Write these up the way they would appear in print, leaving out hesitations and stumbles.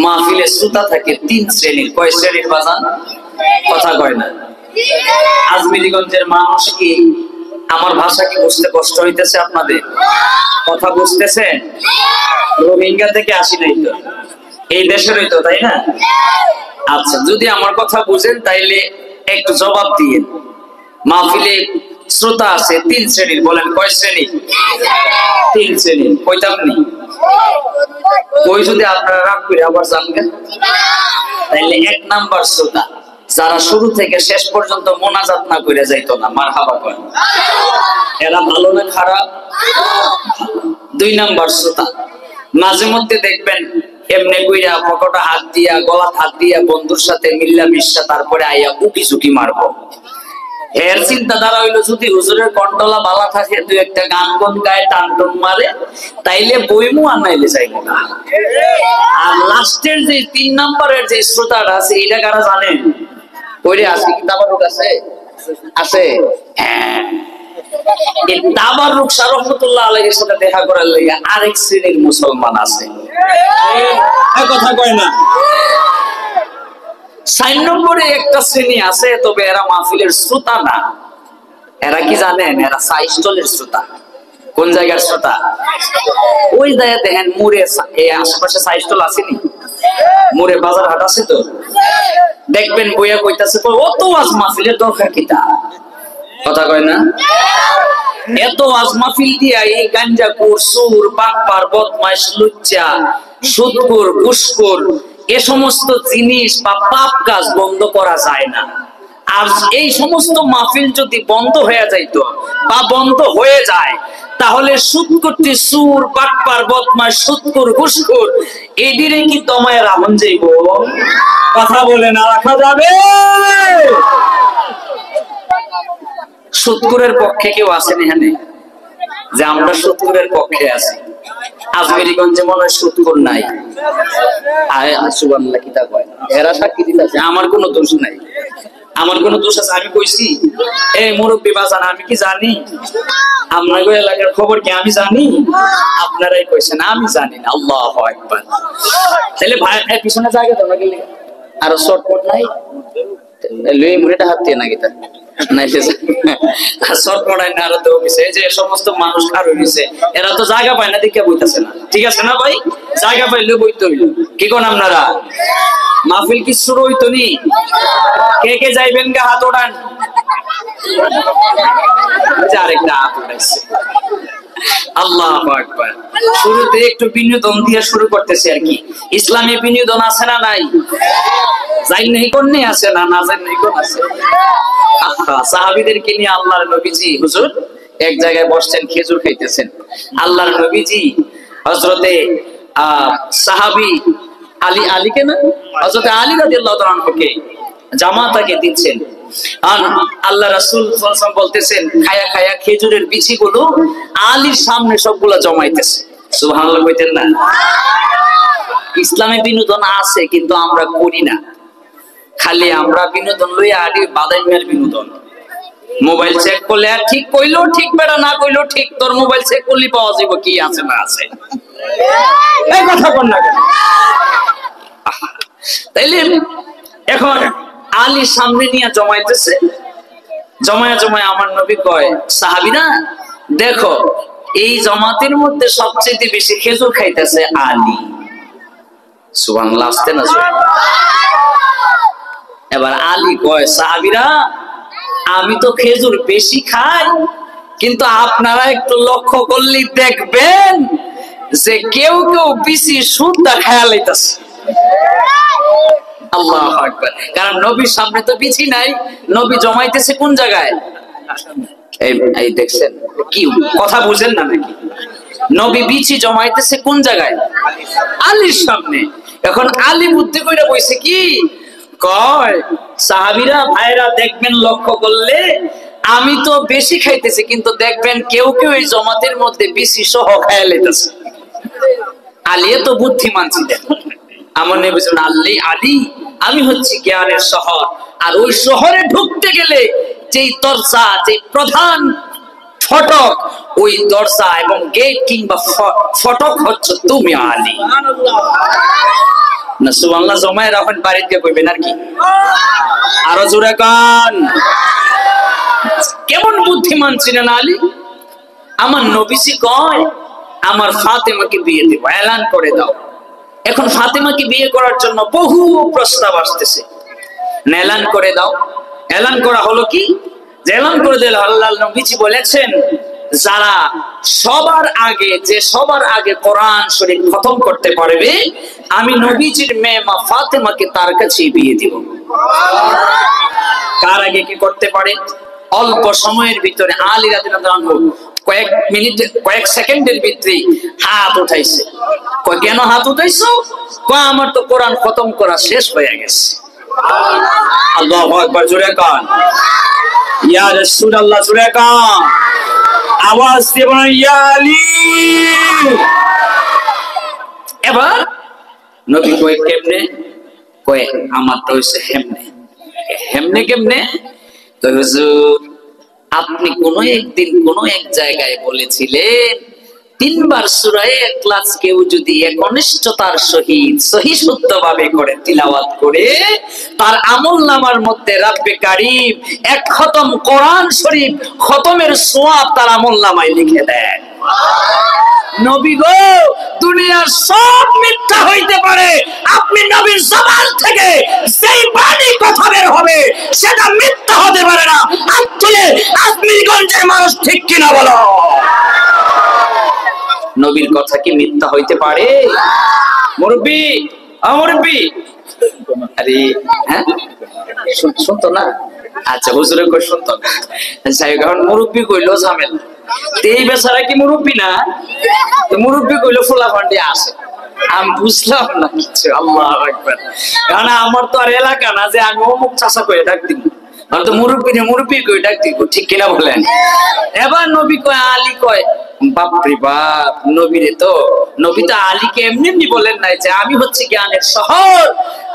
মাহফিলে শ্রোতা থাকে 3 শ্রেণীর। কয় শ্রেণীর বাজান? কথা কয় না। আজমিরিগঞ্জের মানুষ কি আমার ভাষা কি বুঝতে কষ্ট হইতেছে আপনাদের? কথা বুঝতেছেন? রোহিঙ্গা থেকে আসি নাই তো, এই দেশেরই তো, তাই না? আচ্ছা, যদি আমার কথা বুঝেন তাইলে একটু জবাব দিয়ে। মাহফিলে শ্রোতা আছে 3 শ্রেণীর। বলেন কয় শ্রেণী? 3 শ্রেণীর। কইতাম নি? কই যদি আপনারা রাগ করে আবার জানবেন, তাইলে 1 নাম্বার শ্রোতা যারা শুরু থেকে শেষ পর্যন্ত মোনাজাত না করে যাইতো না। মারহাবা করেন। এরা ভালো না খারাপ? 2 নাম্বার শ্রোতা মাঝে মধ্যে দেখবেন এমনি কইরা পকেটে হাত দিয়া, গলা হাত দিয়া বন্ধুর সাথে মিল্লা মিশা তারপরে আইয়া উকি ঝুঁকি মারবো। এর চিন্তাধারা হইলো যদি হুজুরের কন্ট্রোলা বালা থাকে, 2-1টা গান গন গায়ে, টান টন মারে, তাইলে বইমু আর নাইলে যাইবো না। আর লাস্টের যে 3 নাম্বারের যে শ্রোতাটা আছে, এটা কারা জানেন? কইরে আছে কি তাবারুক আছে? আছে। হ্যাঁ, এই তাবারুক শাহ রহমাতুল্লাহ আলাইহির সাথে দেখা করার লাগি আরেক শ্রেণীর মুসলমান আছে। এই কথা কয় না। 4 নম্বরে একটা শ্রেণী আছে, তবে এরা মাহফিলের শ্রোতা না। এরা কি জানেন? এরা সাইস্টলের শ্রোতা। কোন জায়গার শ্রোতা? ওই জায়গায় দেখেন মুরে আশেপাশে সাইস্টল আসেনি? মুরে বাজার হাট আছে তো, দেখবেন বইয়া কইতাছে অত ওয়াজ মাহফিলের দরকার কিটা? কথা কয় না। এত ওয়াজ মাহফিল দিয়া এই গাঞ্জাখোর, সুর, বাটপার, বদমাইশ, লুচ্চা, সুদখোর, ঘুষখোর এ সমস্ত জিনিস বা পাপ কাজ বন্ধ করা যায় না। আর এই সমস্ত মাহফিল যদি বন্ধ হয়ে যাইতো বা বন্ধ হয়ে যায়, তাহলে সুদ করতে সুর, বাটপার, বদমাইশ, সুদখোর, ঘুষখোর এদিরে কি দমায় রাখুন যাইব? কথা বলে না রাখা যাবে? সুদখোরের পক্ষে কেউ আছেন এখানে? যে আমরা সুদখোরের পক্ষে আছি। আজমিরিগঞ্জে মনে হয় সুদখোর নাই। সুবহানাল্লাহ, কি তা কয়? এরা সাক্ষী দিতেছে আমার কোনো দোষ নাই। আমার কোনো দোষ আছে আমি কইছি? এই মুরব্বী বাজান, আমি কি জানি? আপনাদের এলাকার খবর কি আমি জানি? আপনারাই কইছেন, আমি জানি না। আল্লাহু আকবার। তাহলে ভাই পিছনে জায়গা দাও না গেলে আর শর্টকাট নাই। লই মুরেটা হাত দিয়ে না গিতা নাইতে শর্টকাট না আর তো অফিসে যে সমস্ত মানুষ কার হইছে, এরা তো জায়গা পায় না, দেখে বইতাছে না। ঠিক আছে না ভাই? জায়গা পাইলে বইতে হইল। কি কোন আপনারা? মাহফিল কি শুরু হইতো নি? কে কে যাইবেন গা হাত ওঠান। আরেকটা হাত উঠাইছে। আল্লাহু আকবার। শুরুতে একটু বিনোদন দিয়ে শুরু করতেছে আর কি। ইসলামী বিনোদন আছে না নাই? যাই নাই কোনে আছে না? না যাই নাই কোন আছে? সাহাবীদেরকে নিয়ে আল্লাহর নবীজি হুজুর এক জায়গায় বসছেন, খেজুর খাইতেছেন। আল্লাহর নবীজি হযরতে সাহাবী আলীকে না, হযরতে আলী রাদিয়াল্লাহু তাআলা আনহুকে জামাতাকে দিচ্ছেন। আর আল্লাহ রাসূল সাল্লাল্লাহু আলাইহি ওয়াসাল্লাম বলতেছেন, খায়া খায়া খেজুরের বিচিগুলো আলীর সামনে সবগুলা জমাইতেছে। সুবহানাল্লাহ কইতেন না? ইসলামে বিনোদন আছে, কিন্তু আমরা করি না। খালি আমরা বিনোদন লইয়া আদি বাদাইমের বিনোদন। মোবাইল চেক করলে আর ঠিক কইলো ঠিক, বেটা না কইলো ঠিক, তোর মোবাইল চেক করলি পাওয়া যাবে কি আছে না আছে। এই কথা বল না কেন? তাইলে এখন আলীর সামনে নিয়ে জমাইতেছে। জমায়া আমার নবী কয়, সাহাবীরা দেখো এই জামাতের মধ্যে সবচেয়ে বেশি খেজুর খাইতেছে আলী। সুবহানাল্লাহ, আসতে না? এবার আলী কয়, সাহাবীরা আমি তো খেজুর বেশি খাই, কিন্তু আপনারা একটু লক্ষ্য করলে দেখবেন যে কেউ কেউ বেশি সুদটা খায়া লাইতাছে। আল্লাহু আকবার। কারণ নবীর সামনে তো বিচি নাই, নবী জমাইতেছে কোন জায়গায়? এই দেখছেন কি কথা বুঝেন না নাকি? নবী বিচি জমাইতেছে কোন জায়গায়? আলীর সামনে। এখন আলী বুদ্ধি কইরা বইছে কি কয়, সাহাবীরা ভাইরা দেখবেন লক্ষ্য করলে আমি তো বেশি খাইতেছি, কিন্তু দেখবেন কেউ কেউ এই জমাতের মধ্যে বেশি সহ খায়া লাইতেছে। আলী তো বুদ্ধিমান ছিলেন। আমার নবী বলেন, আলী আমি হচ্ছি জ্ঞানের শহর, আর ওই শহরে ঢুকতে গেলে যেই দরজা, যে প্রধান ফটক, ওই দরজা এবং গেট কিংবা ফটক হচ্ছে তুমি আলী। না সুবহানাল্লাহ জমায় রাখেন বাড়িতে কইবেন আর কি আরো জোরে কান কেমন বুদ্ধিমান ছিলেন আলী আমার নবীজি কয় আমার ফাতেমাকে বিয়ে দেব এলান করে দাও এখন ফাতেমাকে বিয়ে করার জন্য বহু প্রস্তাব আসতেছে এলান করে দাও এলান করা হলো কি যে এলান করে দিল আল্লাহর নবীজি বলেছেন যারা সবার আগে কোরআন শরীফ খতম করতে পারবে আমি নবীজির মেয়ে মা ফাতেমাকে তার কাছে বিয়ে দিব কার আগে কি করতে পারে অল্প সময়ের ভিতরে আলী রাদিয়াল্লাহু আনহু কয়েক সেকেন্ডের ভিতরে হাত উঠাইছে কয় কেন হাত উঠাইছো কয় আমার তো কোরআন খতম করা শেষ হয়ে গেছে আল্লাহু আকবার জোরে কান ইয়া রাসূলুল্লাহ জোরে কান আওয়াজ দিবেন ইয়া আলী এবার নবী কয় কেমনে কয় আমার তো হইছে হেমনে কেমনে তো হুজুর আপনি কোনো একদিন কোনো এক জায়গায় বলেছিলেন 3 বার সূরা ইখলাস কেউ যদি একনিষ্ঠতার সহিত সহি শুদ্ধভাবে করে তিলাওয়াত করে তার আমলনামার মধ্যে রব্বে কারীম এক খতম কোরআন শরীফ খতমের সওয়াব তার আমলনামায় লিখে দেন নবী গো দুনিয়ার সব মিথ্যা হইতে পারে আপনি নবীর জবান থেকে যেই বাণী কথা বের হবে সেটা মিথ্যা হতে পারে না আসলে আজমিরগঞ্জের মানুষ ঠিক কিনা বলো নবীর কথা কি মিথ্যা হইতে পারে মুরব্বি মুরব্বি আরে হ্যাঁ শুনতো না আচ্ছা হুজুরে কই শুনতো যাই কারণ মুরব্বি কইলো ঝামেলা এই বেচারা কি মুরব্বি না তো মুরব্বি কইলো ফুলা ফান্ডি আসে আমি বুঝলাম না কিছু আল্লাহু আকবার কারণ আমার তো আর এলাকা না যে আমি অমুক চাচা কই ডাক দিব আর তো মুরব্বি কই ডাক দিব ঠিক কিনা বলেন এবার নবী কয় আলী কয় বাপ রে বাপ নবীরে তো নবী তো আলীকে এমনি বলেন নাই যে আমি হচ্ছে জ্ঞানের শহর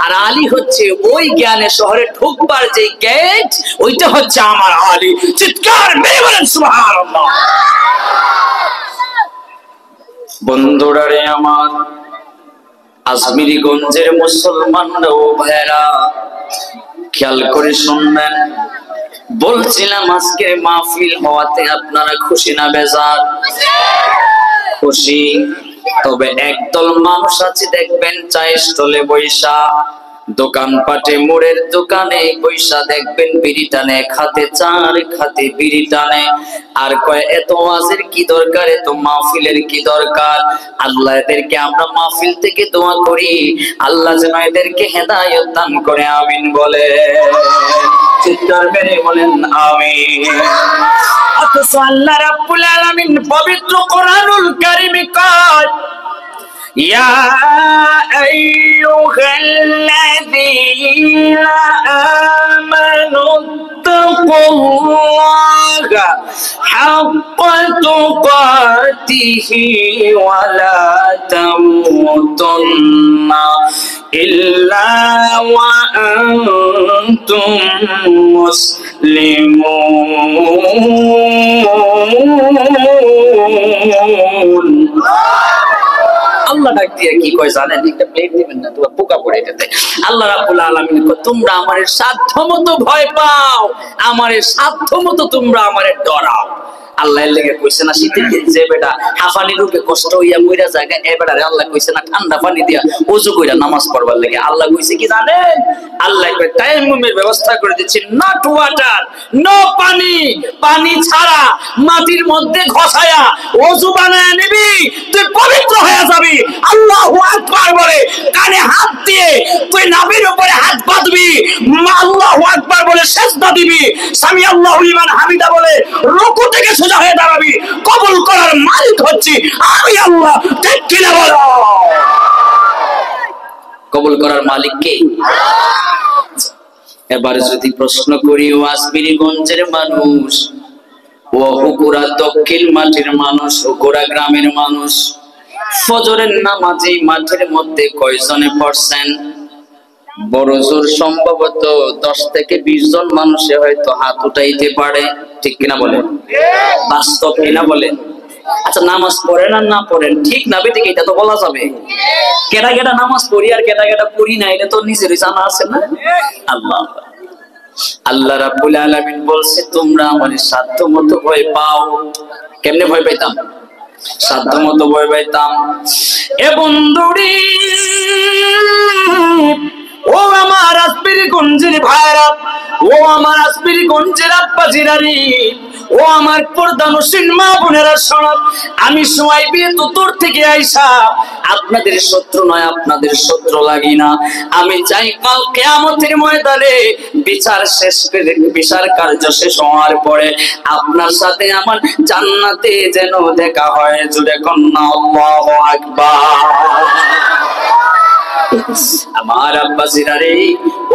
আর আলী হচ্ছে ওই জ্ঞানের শহরে ঢুকবার যে গেট ওইটা হচ্ছে আমার আলী চিৎকার মেরে বলেন সুবহানাল্লাহ বন্ধুরা রে আমার আজমিরগঞ্জের মুসলমানরা ও ভাইরা খেয়াল করে শুনবেন বলছিলাম আজকে মাহফিল হওয়াতে আপনারা খুশি না বেজার খুশি তবে একদল মানুষ আছে দেখবেন চায়ের স্টলে বৈশা দোকানপাটে মোড়ের দোকানে বৈশা দেখবেন বিড়ি টানে খাতে চার খাতে বিড়ি টানে আর কয় এত ওয়াজের কি দরকার এত মাহফিলের কি দরকার আল্লাহ এদেরকে আমরা মাহফিল থেকে দোয়া করি আল্লাহ যেন এদেরকে হেদায়েত দান করে আমিন বলে চিৎকার মেরে বলেন আমিন অথচ আল্লাহ রাব্বুল আলামিন পবিত্র কোরআনুল কারীমে কয় يا أيها الذين آمنوا اتقوا الله حق تقاته ولا تموتن إلا وأنتم مسلمون আল্লাহ ডাক দিয়ে কি কয় জানেন একটা প্লেট দিবেন না তোমরা পোকা পড়ে যেতে আল্লাহ রাব্বুল আলামিন কয় তোমরা আমারে সাধ্যমতো ভয় পাও আমারে সাধ্যমতো তোমরা আমারে ডরাও আল্লাহ লেগে কইছে না শীতের দিন যে বেটা হাফানি রূপে কষ্ট হইয়া মইরা জায়গা এ বেটারে আল্লাহ কইছে না ঠান্ডা পানি দিয়া ওযু কইরা নামাজ পড়বার লাগে আল্লাহ কইছে কি জানেন আল্লাহ কয় তায়াম্মুমের ব্যবস্থা করে দিয়েছে নট ওয়াটার নো পানি পানি ছাড়া মাটির মধ্যে ঘষায়া ওযু বানায় নিবি তুই পবিত্র হয়ে যাবি আল্লাহু আকবার বলে কানে হাত দিয়ে তুই নাভির উপরে হাত বাঁধবি আল্লাহু আকবার বলে সিজদা দিবি সামি আল্লাহু লিমান হামিদা বলে রুকু থেকে সোজা হয়ে দাঁড়াবি কবুল করার মালিক হচ্ছি আমি আল্লাহ ঠিক কিনা বলো কবুল করার মালিক কে এবার যদি প্রশ্ন করি ওয়াসবিরিগঞ্জের মানুষ ও হুকুরা দক্ষিণ মাঠের মানুষ হুকুরা গ্রামের মানুষ ফজরের নামাজে মাঠের মধ্যে কয়জনে পড়ছেন বড় জোর সম্ভবত 10 থেকে 20 জন মানুষে হয়তো হাত উঠাইতে পারে ঠিক কিনা বলেন বাস্তব কিনা বলেন আচ্ছা নামাজ পড়েন আর না পড়েন ঠিক না বেঠিক এটা তো বলা যাবে? কেডা কেডা নামাজ পড়ি আর কেডা কেডা পড়ি না এটা তো নিজেরই জানা আছে না? আল্লাহ রাব্বুল আলামিন বলছে তোমরা আমার সাধ্যমতো ভয় পাও। কেমনে ভয় পাইতাম? সাধ্যমতো ভয় পাইতাম। এ বন্ধুরি, ও আমার আসপিরি গঞ্জের ভাইরা, ও আমার আসপিরি গঞ্জের আব্বা জিরারি, ও আমার পর্দানসীন মা বোনেরা শোনো, আমি সুয়াইব তুতুর থেকে আইসা আপনাদের শত্রু নয়, আপনাদের শত্রু লাগি না। আমি চাই কাল কিয়ামতের ময়দানে বিচার কার্য শেষ হওয়ার পরে আপনার সাথে আমার জান্নাতে যেন দেখা হয়। জুড়ে কন্যা আল্লাহু আকবার। আমার আব্বাসীরা রে,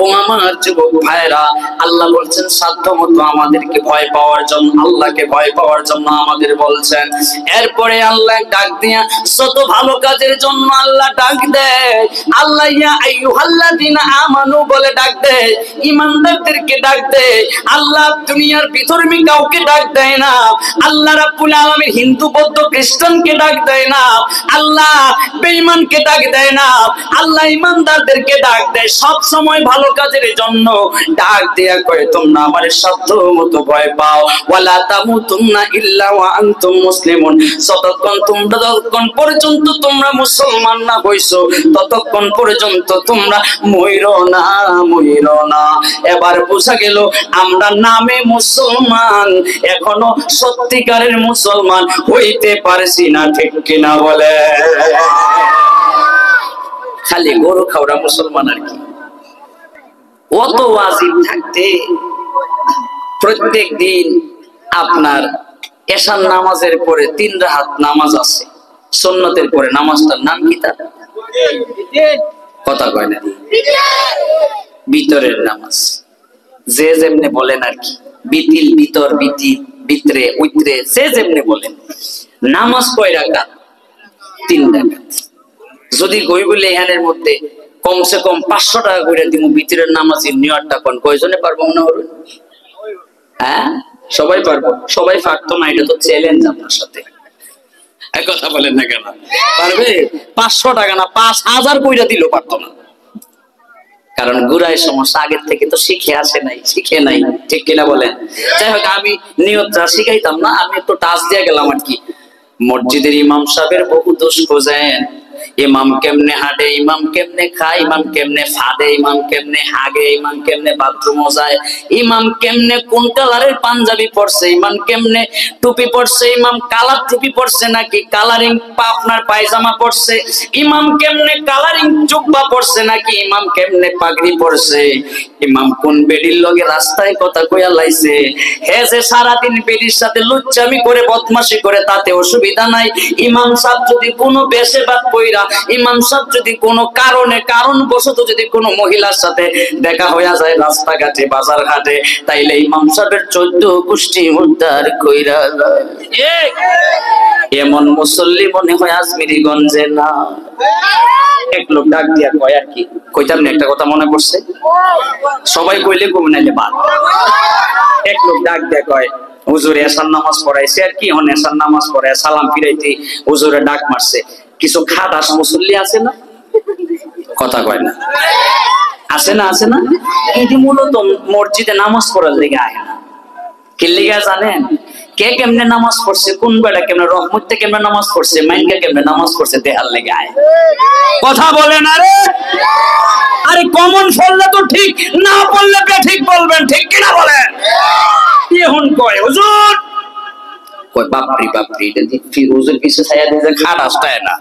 ও আমার যুবক ভাইরা, আল্লাহ বলছেন সাধ্যমতো আমাদেরকে ভয় পাওয়ার জন্য, আল্লাহকে ভয় পাওয়ার জন্য আমাদের বলছেন। এরপরে আল্লাহ ডাক দিয়া যত ভালো কাজের জন্য আল্লাহ ডাক দেয়, আল্লাহ ইয়া আইয়ুহাল্লাযিনা আমানু বলে ডাক দেয়, ঈমানদারদেরকে ডাক দেয়। আল্লাহ দুনিয়ার বিধর্মী কাউকে ডাক দেয় না। আল্লাহ রাব্বুল আলামিন হিন্দু বৌদ্ধ খ্রিস্টানকে ডাক দেয় না। আল্লাহ বেঈমানকে ডাক দেয় না। আল্লাহ ঈমানদারদেরকে ডাক দেয়। সব সময় ভালো কাজের জন্য ডাক দেয়া কয় তোমরা আমার সাধ্যমতো ভয় পাও। ওয়ালা তামুতুন্না ইল্লা ওয়া আনতুম মুসলিমুন। যতক্ষণ পর্যন্ত তোমরা মুসলমান না হইছো ততক্ষণ পর্যন্ত তোমরা মইরো না, মইরো না। এবার বোঝা গেল আমরা নামে মুসলমান, এখনো সত্যিকারের মুসলমান হইতে পারছি না। ঠিক কিনা বলে? খালি গরু খাওয়া মুসলমান আর কি। অত ওয়াজিব থাকতে প্রত্যেক দিন আপনার এশার নামাজের পরে 3 রাকাত নামাজ আছে, সুন্নতের পরে নামাজটার নাম কি? তার কথা কয় না, ভিতরের নামাজ। যে যেমনে বলেন আর কি, বিতিল ভিতর, বিতিল ভিতরে, উইতরে, যে যেমনে বলেন। নামাজ কয় রাকাত? 3 রাকাত। যদি গই বলে এখানের মধ্যে কমসে কম 500 টাকা করে দিব ভিতরের নামাজের নিয়তটা, কোন কয়জনে পারবো মনে হবে? হ্যাঁ, সবাই পারবো? সবাই পারতো না, এটা তো চ্যালেঞ্জ আপনার সাথে। এক কথা বলেন না কেন? পারবে? 500 টাকা না 5000 কইরা দিলেও পারতো না। কারণ গুড়াই সমস্যা আগের থেকে তো শিখে আসে নাই, শিখে নাই। ঠিক কিনা বলেন? যাই হোক, আমি নিয়তটা শিখাইতাম না, আমি একটু টাচ দিয়ে গেলাম আর কি। মসজিদের ইমাম সাহেবের বহু দোষ খোঁজেন। ইমাম কেমনে হাঁটে, ইমাম কেমনে খায়, ইমাম কেমনে ফাঁদে, ইমাম কেমনে হাগে, ইমাম কেমনে বাথরুমে যায়, ইমাম কেমনে কোন কালারের পাঞ্জাবি পরছে, ইমাম কেমনে টুপি পরছে, ইমাম কালার টুপি পরছে নাকি কালারিং আপনার পায়জামা পরছে, ইমাম কেমনে কালারিং জুব্বা পরছে নাকি ইমাম কেমনে পাগড়ি পরছে, ইমাম কোন বেডির লগে রাস্তায় কথা কইয়া লাইছে। হে যে সারাদিন বেডির সাথে লুচ্চামি করে বদমাশি করে তাতে অসুবিধা নাই। ইমাম সাহেব যদি কোনো বেশে বাদ পইরা, ইমাম সাহেব যদি কোনো কারণবশত যদি কোনো মহিলার সাথে দেখা হইয়া যায় রাস্তাঘাটে, বাজার ঘাটে, তাইলে ইমাম সাহেবের 14 গোষ্ঠী উদ্ধার কইরা যায়। এমন মুসল্লি মনে হয় আজমিরিগঞ্জে না। এক লোক ডাক দিয়া কয় আর কি, কইতাম না, একটা কথা মনে পড়ছে, সবাই কইলে কমে নাইলে বাদ। এক লোক ডাক দিয়া কয়, হুজুর এশার নামাজ পড়াইছে আর কি, এখন এশার নামাজ পড়ায় সালাম ফিরাইতে হুজুরে ডাক মারছে, কিছু খাদাস মুসল্লি আছে না? কথা কয় না, আছে না? আছে না? এটি মূলত মসজিদে নামাজ পড়ার লেগে আয় না। কি লেগে জানেন? কে কেমনে নামাজ পড়ছে, কোন বেড়া কেমনে, রহমতে কেমনে নামাজ পড়ছে, মাইনকা কেমনে নামাজ পড়ছে, দেহার লেগে আয়। কথা বলেন? আরে আরে কমন পড়লে তো ঠিক, না পড়লে ঠিক বলবেন। ঠিক কিনা বলেন? এখন কয় হুজুর, কয় বাপরি বাপরি, এটা হুজুর পিছে ছায়া দিয়ে খাট আসতায় না।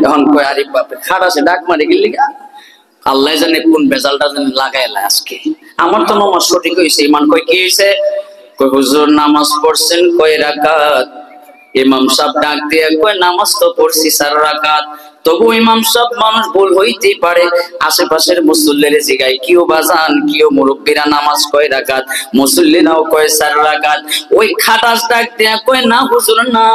এখন কয় আরে বাপরে, খাট আসে ডাক মারে গেলি, আল্লাহ জানে কোন বেজালটা জানে লাগাইলা আজকে। আমার তো নামাজ সঠিক হয়েছে। ইমান কয় কি হয়েছে? কয় হুজুর নামাজ পড়ছেন কয় রাকাত? ইমাম সাহেব ডাক দিয়ে কয় নামাজ তো পড়ছি 4 রাকাত। তবু ইমাম সাহেব মানুষ ভুল হইতেই পারে। আশেপাশের মুসল্লিরে জিগায় কিও বাজান, কিও মুরব্বীরা নামাজ কয় রাকাত? মুসল্লিরাও কয় 4 রাকাত। ওই খাটাস ডাক দেয়া কয় না হুজুর না,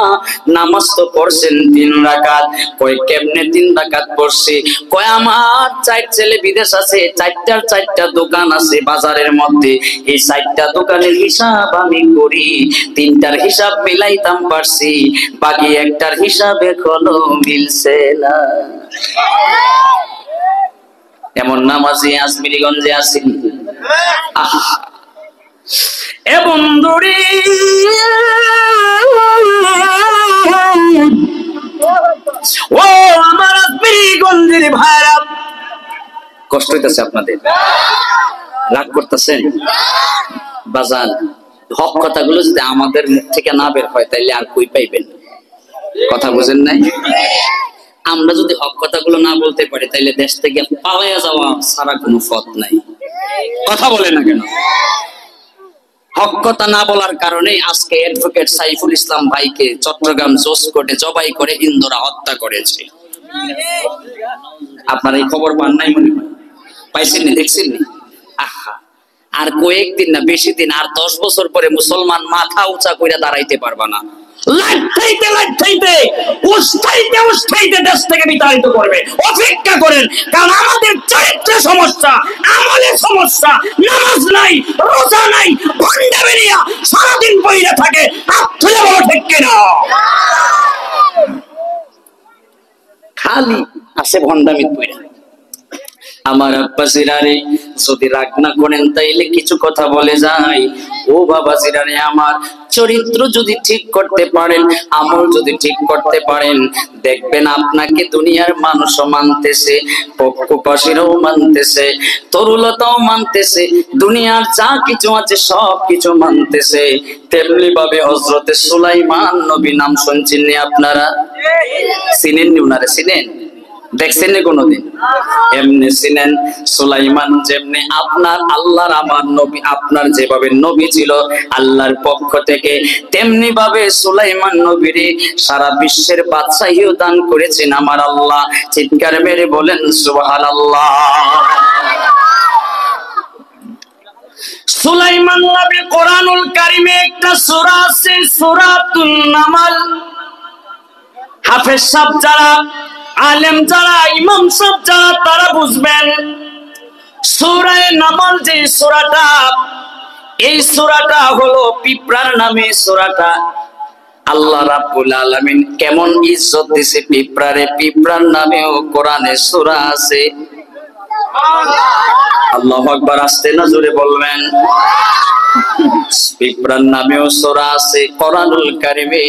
নামাজ তো পড়ছেন 3 রাকাত। কয় কেমনে 3 রাকাত পড়ছি? কয় আমার 4 ছেলে বিদেশ আছে, 4টা দোকান আছে বাজারের মধ্যে, এই 4টা দোকানের হিসাব আমি করি, 3টার হিসাব মিলাইতাম পারছি, বাকি 1টার হিসাব এখনো মিলছে না। এমন নামাজি আজমিরিগঞ্জে আছে। এ বন্ধুরে ও আমার আজমিরিগঞ্জের ভাইরা, কষ্ট হইতেছে আপনাদের? রাগ করতেছেন? বাজান, হক কথাগুলো যদি আমাদের মুখ থেকে না বের হয় তাইলে আর কই পাইবেন? কথা বুঝেন নাই? আমরা যদি হক কথাগুলো না বলতে পারি তাইলে দেশ থেকে পালাইয়া যাওয়া ছাড়া কোনো পথ নাই। কথা বলে না কেন? হক কথা না বলার কারণে আজকে অ্যাডভোকেট সাইফুল ইসলাম ভাইকে চট্টগ্রাম জজ কোর্টে জবাই করে হিন্দুরা হত্যা করেছে। আপনারা এই খবর পান নাই মনে হয়? পাইছেন না? দেখছেন না? আহা, আর কয়েকদিন না বেশি দিন, আর 10 বছর পরে মুসলমান মাথা উঁচা করে দাঁড়াইতে পারবা না। দেশ থেকে বিতাড়িত করবে। অপেক্ষা করেন, কারণ আমাদের চরিত্রে সমস্যা, আমলে সমস্যা, নামাজ নাই, রোজা নাই, ভণ্ডামিয়া সারাদিন বইরে থাকে। আপনি বলো ঠিক কিনা? খালি আছে ভণ্ডামি বইরা। আমার আব্বা জিরারে যদি রাগ না করেন তাইলে কিছু কথা বলে যাই। ও বাবা জিরারে, আমার চরিত্র যদি ঠিক করতে পারেন, আমল যদি ঠিক করতে পারেন, দেখবেন আপনাকে দুনিয়ার মানুষও মানতেছে, পক্ষপাশীরাও মানতেছে, তরুলতাও মানতেছে, দুনিয়ার যা কিছু আছে সব কিছু মানতেছে। তেমনি ভাবে হযরতে সুলাইমান নবী নাম শুনছেন নি আপনারা? চিনেন নি উনারে? চিনেন? দেখছেন না কোনদিন? এমনি চিনেন সুলাইমান যেমনি আপনার আল্লাহর আমার নবী, আপনার যেভাবে নবী ছিল আল্লাহর পক্ষ থেকে, তেমনি ভাবে সুলাইমান নবীরে সারা বিশ্বের বাদশাহীও দান করেছেন আমার আল্লাহ। চিৎকার মেরে বলেন সুবহানাল্লাহ। সুলাইমান নবী কোরআনুল কারিমে একটা সূরা আছে, সূরাতুন নামল। হাফেজ সাহেব যারা, আলেম যারা, ইমাম সাহেব যারা, তারা বুঝবেন সূরা নামল যে সূরাটা, এই সূরাটা হলো পিঁপড়ার নামে সূরাটা। আল্লাহ রাব্বুল আলামিন কেমন ইজ্জত দিয়েছে পিঁপড়ারে, পিঁপড়ার নামেও কোরআনে সূরা আছে। আল্লাহু আকবার, আসতে না জোরে বলবেন। পিঁপড়ার নামেও সূরা আছে কোরআনুল কারিমে।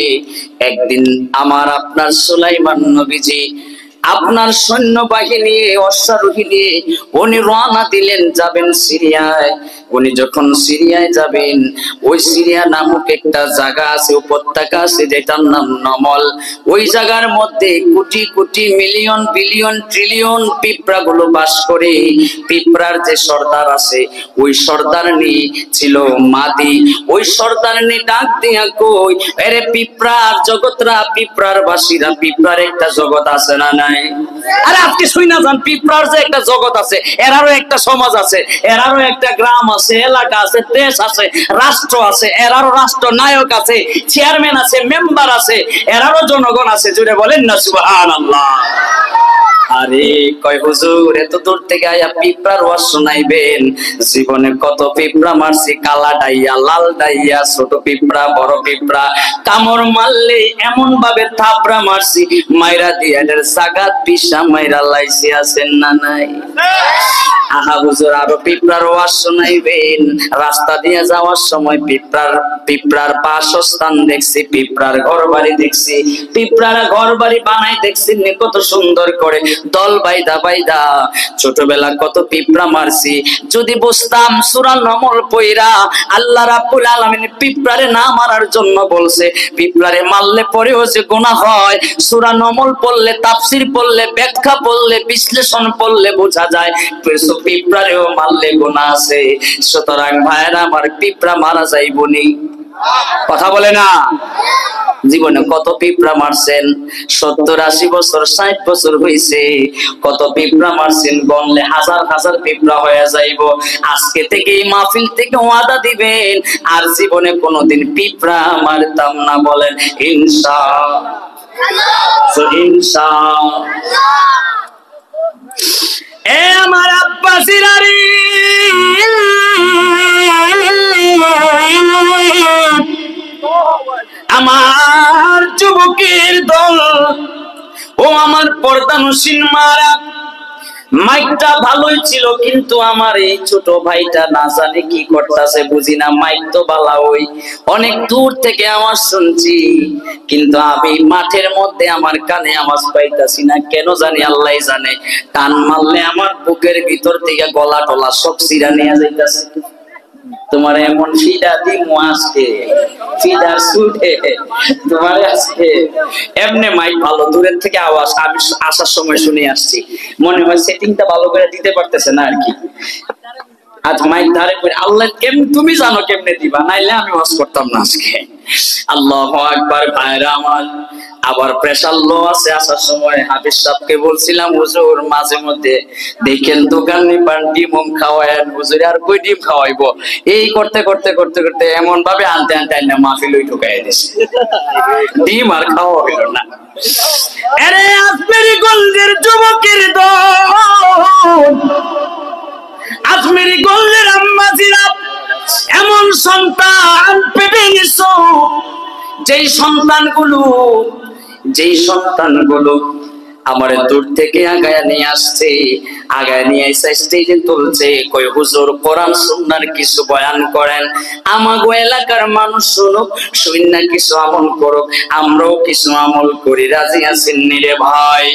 একদিন আমার আপনার সুলাইমান নবীজি আপনার সৈন্যবাহিনী অশ্বারোহী নিয়ে উনি রওনা দিলেন, যাবেন সিরিয়ায়। উনি যখন সিরিয়ায় যাবেন, ওই সিরিয়া নামক একটা জায়গা আছে, উপত্যকা আছে, যেটার নাম নমল। ওই জায়গার মধ্যে crore crore million billion trillion পিঁপড়া গুলো বাস করে। পিঁপড়ার যে সর্দার আছে, ওই সর্দারনি ছিল মাদি। ওই সর্দারনি ডাক দিয়া কই, আরে পিঁপড়ার জগতরা, পিঁপড়ার বাসীরা, পিঁপড়ার একটা জগৎ আছে না নাই? আরে আপনি শুই না যান, পিঁপড়ার যে একটা জগৎ আছে, এরারও একটা সমাজ আছে, এরারও একটা গ্রাম আছে, এলাকা আছে, দেশ আছে, রাষ্ট্র আছে, এরারও রাষ্ট্র নায়ক আছে, চেয়ারম্যান আছে, মেম্বার আছে, এরারও জনগণ আছে। জুড়ে বলেন না সুবহানাল্লাহ। আরে কয় হুজুর, এত দূর থেকে আয়া পিঁপড়ার ওয়াজ শোনাইবেন? জীবনে কত পিঁপড়া মারছি, কালা ডাইয়া, লাল ডাইয়া, ছোট পিঁপড়া, বড় পিঁপড়া, কামড় মারলে এমন ভাবে থাপড়া মারছি, মাইরা দিয়া জাগাত পিসা মাইরা লাইছি। আছেন না নাই? আহা হুজুর, আরো পিঁপড়ার ওয়াজ শোনাইবেন? রাস্তা দিয়ে যাওয়ার সময় পিঁপড়ার বাসস্থান দেখছি, পিঁপড়ার ঘর বাড়ি দেখছি, পিঁপড়ারা ঘর বাড়ি বানাই দেখছি কত সুন্দর করে, দল বাইদা বাইদা। ছোটবেলা কত পিঁপড়া মারছি, যদি বুঝতাম সূরা নমল পয়রা আল্লাহ রাব্বুল আলামিন পিঁপড়ারে না মারার জন্য বলছে, পিঁপড়ারে মারলে পরেও যে গুনাহ হয়, সূরা নমল পড়লে, তাফসীর পড়লে, ব্যাখ্যা পড়লে, বিশ্লেষণ পড়লে বোঝা যায় পিঁপড়ারেও মারলে গুনাহ আছে। সুতরাং ভাইরা আমার, পিঁপড়া মারা যাইবনি। কথা বলে না? জীবনে কত পিঁপড়া মারছেন? 70-80 বছর 60 বছর হইছে, কত পিঁপড়া মারছেন? গনলে হাজার হাজার পিঁপড়া হয়ে যাইব। আজকে থেকে এই মাহফিল থেকে ওয়াদা দিবেন আর জীবনে কোনোদিন পিঁপড়া মারতাম না। বলেন ইনশাআল্লাহ। ইনশাআল্লাহ। এ আমার আব্বাসিরা রে, আমার যুবকের দল, ও আমার পর্দানসীন মারা, মাইকটা ভালোই ছিল কিন্তু আমার এই ছোট ভাইটা না জানে কি করতেছে, বুঝি না। মাইক তো বালা, ওই অনেক দূর থেকে আওয়াজ শুনছি কিন্তু আমি মাঠের মধ্যে আমার কানে আওয়াজ পাইতাছি না, কেন জানি, আল্লাহ জানে। টান মারলে আমার বুকের ভিতর থেকে গলা টলা সব চিরা নিয়ে যাইতাছে। তোমার এমন ফিডা দিমু আজকে, ফিডার সুটে তোমার আজকে এমনি মাইক ভালো, দূরের থেকে আওয়াজ আমি আসার সময় শুনে আসছি, মনে হয় সেটিংটা ভালো করে দিতে পারতেছে না আর কি। আজ মাইক ধারে করে আল্লাহ তুমি জানো কেমনে দিবা, নাইলে আমি ওয়াজ করতাম না আজকে। আল্লাহু আকবার। ভাইরা আমার, আবার প্রেসার লো আছে। আসার সময় হাফিজ সাহেবকে বলছিলাম, হুজুর মাঝে মধ্যে দেখেন দোকান নিবান ডিম খাওয়ায়েন। হুজুর আর কই ডিম খাওয়াইবো, এই করতে করতে করতে করতে এমন ভাবে আনতে আনতে আইনা মাহফিল ওই ঢুকাই দিছে, ডিম আর খাওয়া হইল না। আরে আজমেরি গঞ্জের যুবকের দল, আজমেরি গঞ্জের আম্মাজিরা, এমন সন্তান পেটে নিছো যেই সন্তানগুলো আমার দূর থেকে আগায় নিয়ে আসছে, আগায় নিয়ে এসে স্টেজে তুলছে, কই হুজুর কোরআন সুন্নাহর কিছু বয়ান করেন, আমাগো এলাকার মানুষ শুনুক, শুইনা কিছু আমল করুক, আমরাও কিছু আমল করি, রাজি আছেন রে ভাই?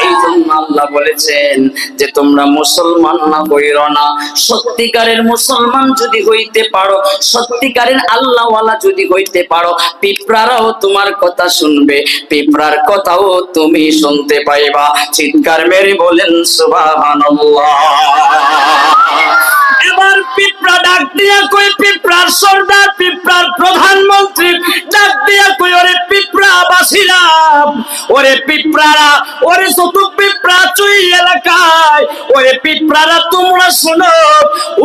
এই জন্য আল্লাহ বলেছেন যে তোমরা মুসলমান না হইরো না, সত্যিকারের মুসলমান যদি হইতে পারো, সত্যিকারের আল্লাহওয়ালা যদি হইতে পারো, পিঁপড়ারাও তোমার কথা শুনবে, পিঁপড়ার কথাও তুমি শুনতে পাইবা। চিৎকার মেরে বলেন সুবহানাল্লাহ। এবার পিঁপড়া ডাক দিয়া কই, পিঁপড়ার সর্দার, পিঁপড়ার প্রধানমন্ত্রী ডাক দিয়া কই, ওরে পিঁপড়া বাসিরা, ওরে পিঁপড়ারা, ওরে যত পিঁপড়া চুই এলাকায়, ওরে পিঁপড়ারা তোমরা শোনো,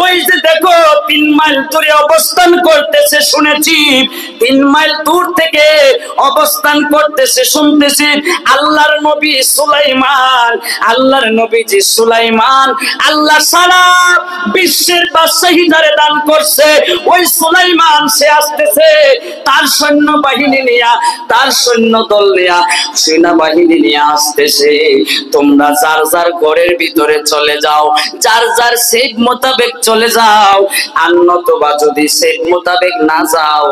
ওই যে দেখো 3 মাইল দূরে অবস্থান করতেছে, শুনেছি 3 মাইল দূর থেকে অবস্থান করতেছে, শুনতেছি আল্লাহর নবী সুলাইমান, আল্লাহর নবীজি সুলাইমান, আল্লাহ সারা বিশ্বের বাদশাহী যারে দান করছে, ওই সুলাইমান সে আসতেছে তার সৈন্য বাহিনী নিয়া, তার সৈন্য দল নিয়া, সেনাবাহিনী নিয়ে আসতেছে। তোমরা যার যার ঘরের ভিতরে চলে যাও, যার যার সেফ মোতাবেক চলে যাও, আর নতুবা যদি সেফ মোতাবেক না যাও,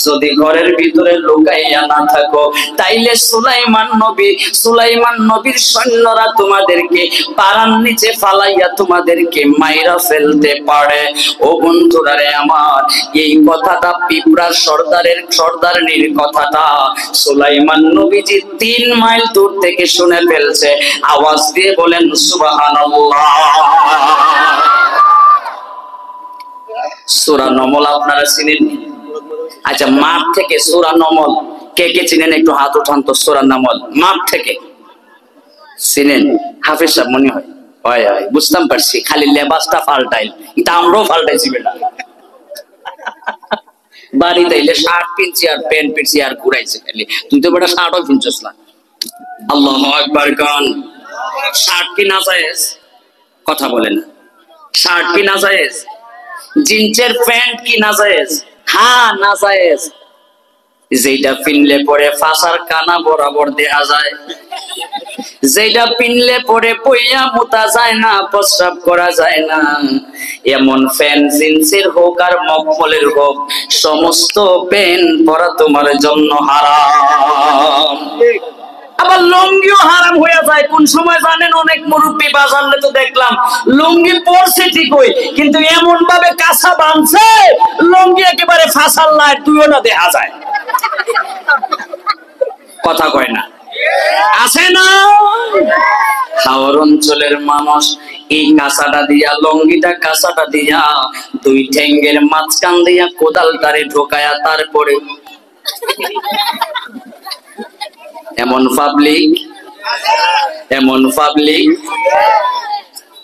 যদি ঘরের ভিতরে লুকাইয়া না থাকো, তাইলে সুলাইমান নবীর সৈন্যরা তোমাদেরকে পাড়ার নিচে ফালাইয়া তোমাদেরকে মাইরা ফেলতে পারে। ও বন্ধুরা রে আমার, এই কথাটা পিঁপড়ার সর্দারনির কথাটা সুলাইমান নবীজি 3 মাইল দূর থেকে শুনে ফেলছে। আওয়াজ দিয়ে বলেন সুবহানাল্লাহ। সূরা নমল আপনারা চিনেন? আচ্ছা, মাঠ থেকে সূরা নমল কে কে চিনেন? একটু হাত উঠান তো। সূরা নমল মাঠ থেকে চিনেন? হাফেজ সাহেব মনে হয়, হয় হয়, বুঝতাম পারছি, খালি লেবাসটা পাল্টাইল, এটা আমরাও পাল্টাইছি বেটা। বাড়িতে এলে শার্ট পিনছি আর প্যান্ট পিনছি আর ঘুরাইছে খালি, তুই তো বেটা শার্টও পিনছিস না। আল্লাহু আকবার গান। শার্ট কি নাজায়েজ? কথা বলেন। শার্ট কি নাজায়েজ? জিন্সের প্যান্ট কি নাজায়েজ? হ্যাঁ নাজায়েজ। যেটা পিনলে পরে ফাঁসার কানা বরাবর দেখা যায়, যেটা পিনলে পরে পইয়া মুতা যায় না, প্রস্রাব করা যায় না, এমন প্যান্ট জিন্সের হোক আর মকমলের হোক, সমস্ত প্যান্ট পরা তোমার জন্য হারাম। আবার লুঙ্গিও হারাম হয়ে যায় কোন সময় জানেন? অনেক মুরব্বী বাজারে তো দেখলাম লুঙ্গি পরছে ঠিকই, কিন্তু এমন ভাবে কাঁচা বাঁধছে লুঙ্গি একেবারে ফাঁসার লাই দুইটা দেখা যায়। কথা কয় না, আছে না? হাওর অঞ্চলের মানুষ এই কাঁচাটা দিয়া, লঙ্গিটা কাঁচাটা দিয়া, 2 ঠ্যাঙ্গের মাঝখান দিয়া কোদালটারে ঢোকায়া তারপরে এমন পাবলিক, এমন পাবলিক।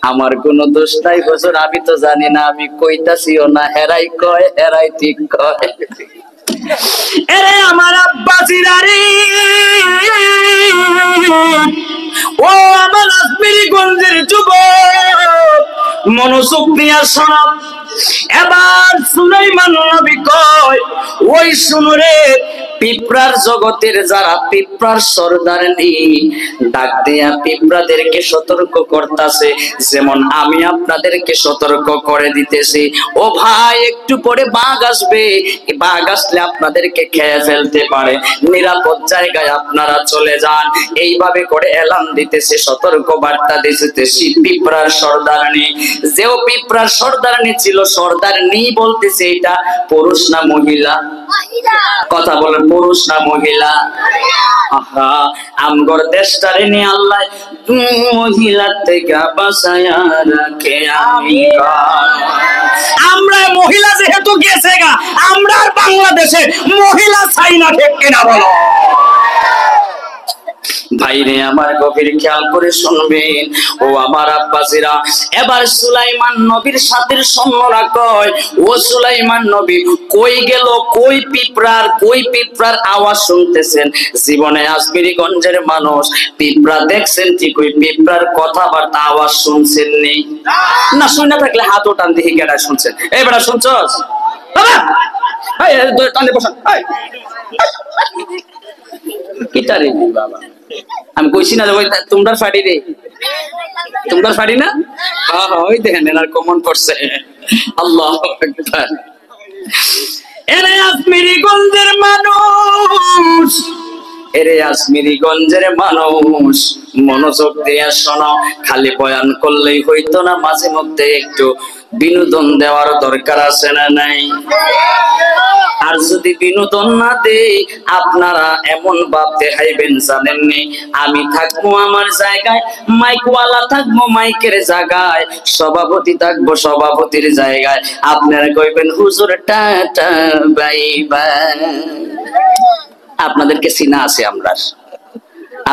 আমার কোন দোষ নাই হুজুর, আমি তো জানি না, আমি কইতাছিও না, হেরাই কয়, হেরাই ঠিক কয়। এরে আমার আব্বাসিরা রে, ও আমার আজমিরগঞ্জের যুবক, মনোযোগ দিয়া শোনো। এবার সুলাইমান নবী কয়, ওই শুনো রে, পিঁপড়ার জগতের যারা পিঁপড়ার সর্দারনি, ডাক দিয়া পিঁপড়াদেরকে সতর্ক করতেছে, যেমন আমি আপনাদেরকে সতর্ক করে দিতেছি। ও ভাই, একটু পরে বাঘ আসবে, বাঘ আসলে আপনাদেরকে খেয়ে ফেলতে পারে, নিরাপদ জায়গায় আপনারা চলে যান। এইভাবে করে এলান দিতেছে, সতর্ক বার্তা দিতেছে পিঁপড়ার সর্দারনি। যেও পিঁপড়ার সর্দারনি ছিল, সর্দারনি বলতেছে, এটা পুরুষ না মহিলা? কথা বলে, পুরুষ না মহিলা? আহা, আমগর দেশটারে নিয়ে আল্লাহ মহিলার থেকে বাঁচায়া রাখে। আমরা মহিলা যেহেতু গেছে গা, আমরা বাংলাদেশে মহিলা চাই না, ঠিক কিনা বলো? ভাইরে আমার, গভীর খেয়াল করে শুনবেন ও আমার আব্বাসিরা। এবার সুলাইমান নবীর সাথে সৈন্যরা কয়, ও সুলাইমান নবী কই গেল, কই পিঁপড়ার আওয়াজ শুনতেছেন? জীবনে আজমিরগঞ্জের মানুষ পিঁপড়া দেখছেন ঠিক, ওই পিঁপড়ার কথাবার্তা আওয়াজ শুনছেন নেই না? শুনে থাকলে হাত ওঠান, দেখি কেডা শুনছেন। এই বেটা শুনছস বাবা? এই টানে বসান, কিটারে বাবা, আমি কইছি না তোমরা ফাড়ি রে, তোমরা ফাড়ি না? হ্যাঁ হ্যাঁ, ওই দেখেন এনার কমন পড়ছে। আল্লাহু আকবার। এরে আজমিরগঞ্জের মানুষ, এরে আজমিরগঞ্জের মানুষ, মনোযোগ দিয়ে শোনো। খালি বয়ান করলেই হইতো না, মাঝে মধ্যে একটু বিনোদন দেওয়ার দরকার আছে না নাই? আর যদি বিনোদন না দেই, আপনারা এমন ভাব দেখাইবেন জানেননি, আমি থাকবো আমার জায়গায়, মাইকওয়ালা থাকবো মাইকের জায়গায়, সভাপতি থাকবো সভাপতির জায়গায়, আপনারা কইবেন হুজুর টাটা বাই বাই। আপনাদেরকে চিনা আছে আমরা,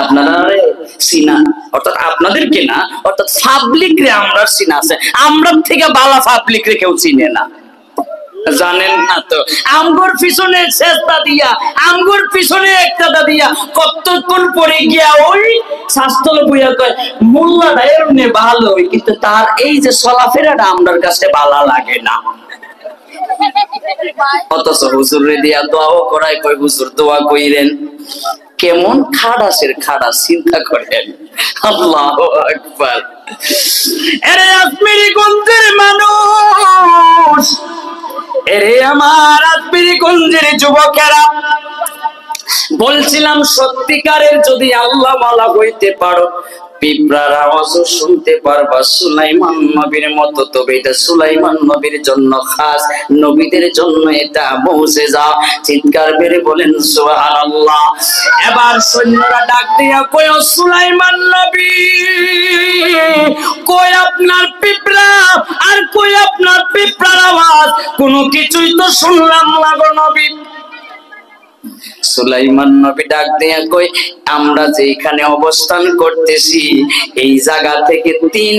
আপনারা চিনা, অর্থাৎ আপনাদেরকে না, অর্থাৎ পাবলিক রে আমরা চিনা আছে। আমরা থেকে বালা পাবলিক রে কেউ চিনে না, জানেন না তো? আমগোর পিছনে চেষ্টা দিয়া, আমগোর পিছনে একটা দিয়া, কতক্ষণ পরে গিয়া ওই শাস্ত্র বইয়া কয় মোল্লাটা এমনি ভালো, কিন্তু তার এই যে চলাফেরাটা আমরার কাছে ভালো লাগে না। অথচ হুজুরে দিয়া দোয়াও করাই, কই হুজুর দোয়া কইরেন। কেমন খাড়াসের খাড়া, চিন্তা করেন। আল্লাহু আকবার। এরে আজমিরগঞ্জের মানুষ, এরে আমার আজমিরগঞ্জের যুবকেরা, বলছিলাম সত্যিকারের যদি আল্লাহ ওয়ালা হইতে পারো, পিঁপড়ার আওয়াজ শুনতে পারবা সুলাইমান নবীর মতো, তবে এটা সুলাইমান নবীর জন্য খাস, নবীদের জন্য এটা মুজিজা। চিৎকার মেরে বলেন সুবহানাল্লাহ। এবার সৈন্যরা ডাক দিয়া কয়, সুলাইমান নবী কই আপনার পিঁপড়া, আর কই আপনার পিঁপড়ার আওয়াজ, কোনো কিছুই তো শুনলাম না গো নবী। সুলাইমান নবী ডাক দিয়া কই, আমরা যেখানে অবস্থান করতেছি এই জায়গা থেকে 3